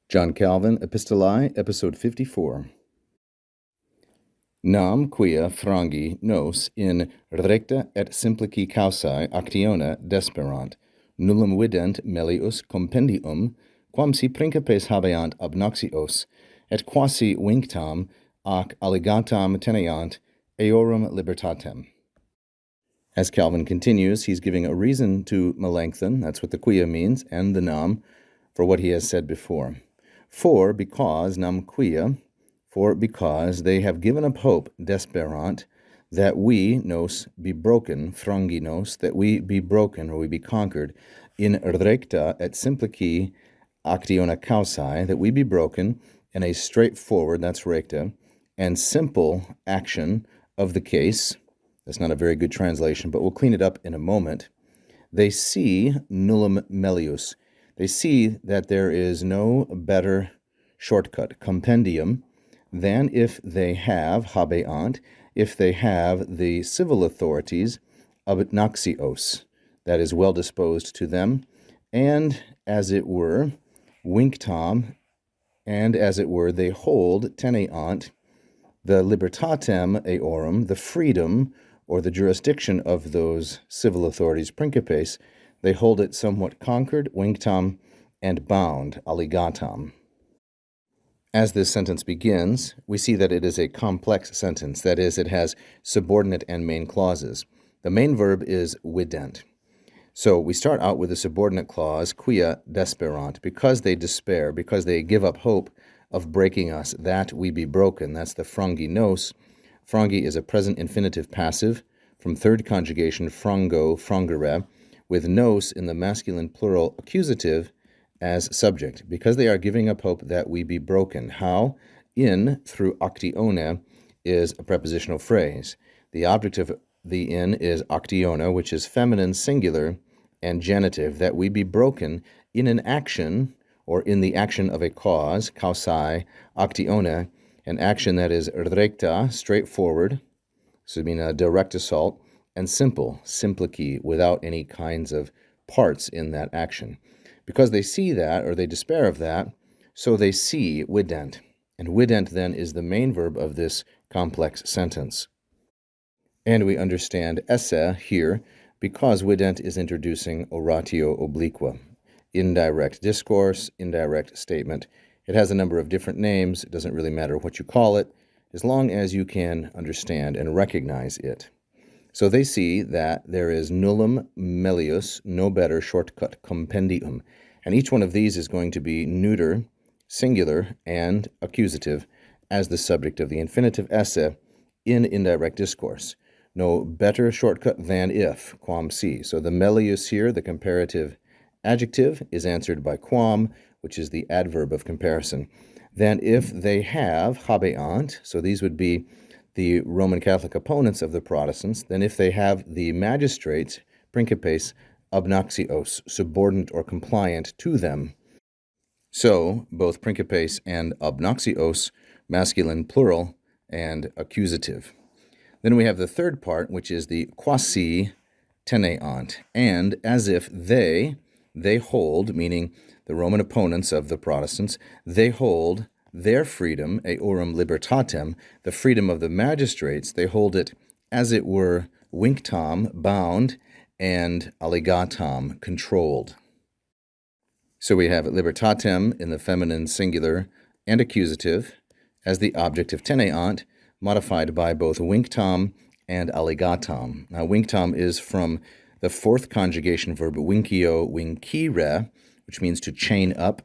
John Calvin, Epistolae, episode 54. Nam quia frangi nos in recta et simplici causae actiona desperant, nullum vident melius compendium, quam si principes habeant obnoxios, et quasi vinctam ac alligatam teneant eorum libertatem. As Calvin continues, he's giving a reason to Melanchthon, that's what the quia means, and the nam, for what he has said before. Because they have given up hope, desperant, that we, nos, be broken, frangi nos, that we be broken, or we be conquered, in recta et simplici actiona causae, that we be broken in a straightforward, that's recta, and simple action of the case. That's not a very good translation, but we'll clean it up in a moment. They see nullum melius. They see that there is no better shortcut, compendium, than if they have, habeant, if they have the civil authorities obnoxios, that is well disposed to them, and as it were, vinctam, and as it were, they hold teneant, the libertatem eorum, the freedom or the jurisdiction of those civil authorities, principes, they hold it somewhat conquered, vinctam, and bound, alligatam. As this sentence begins, we see that it is a complex sentence. That is, it has subordinate and main clauses. The main verb is vident. So we start out with the subordinate clause, quia desperant, because they despair, because they give up hope of breaking us, that we be broken. That's the frangi nos. Frangi is a present infinitive passive from third conjugation frango, frangere, with nos in the masculine plural accusative as subject, because they are giving up hope that we be broken. How? In, through actione, is a prepositional phrase. The object of the in is actiona, which is feminine singular and genitive, that we be broken in an action, or in the action of a cause, causae, actione, an action that is recta, straightforward, so I mean a direct assault, and simple, simplici, without any kinds of parts in that action. Because they see that, or they despair of that, so they see vident. And vident then is the main verb of this complex sentence. And we understand esse here because vident is introducing oratio obliqua, indirect discourse, indirect statement. It has a number of different names. It doesn't really matter what you call it, as long as you can understand and recognize it. So they see that there is nullum melius, no better shortcut, compendium. And each one of these is going to be neuter, singular, and accusative as the subject of the infinitive esse in indirect discourse. No better shortcut than if, quam si. So the melius here, the comparative adjective, is answered by quam, which is the adverb of comparison. Then if they have, habeant, so these would be the Roman Catholic opponents of the Protestants, then if they have the magistrates, principes, obnoxios, subordinate or compliant to them. So both principes and obnoxios, masculine plural, and accusative. Then we have the third part, which is the quasi teneant, and as if they hold, meaning the Roman opponents of the Protestants, they hold their freedom, eorum libertatem, the freedom of the magistrates, they hold it, as it were, vinctam, bound, and alligatam, controlled. So we have libertatem in the feminine singular and accusative as the object of teneant, modified by both vinctam and alligatam. Now, vinctam is from the fourth conjugation verb vincio, vincire, which means to chain up.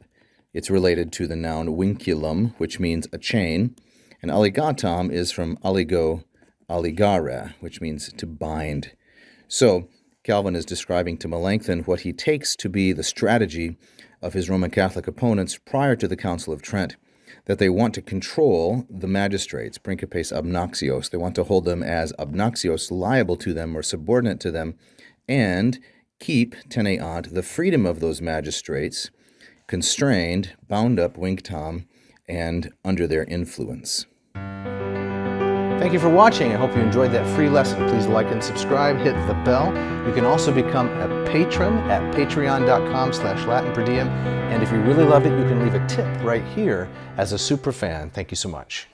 It's related to the noun vinculum, which means a chain. And alligatam is from alligo, alligare, which means to bind. So Calvin is describing to Melanchthon what he takes to be the strategy of his Roman Catholic opponents prior to the Council of Trent, that they want to control the magistrates, principes obnoxios. They want to hold them as obnoxios, liable to them or subordinate to them, and keep teneant, the freedom of those magistrates, constrained, bound up, vinctam, and under their influence. Thank you for watching. I hope you enjoyed that free lesson. Please like and subscribe, hit the bell. You can also become a patron at patreon.com/LatinPerDiem. And if you really loved it, you can leave a tip right here as a super fan. Thank you so much.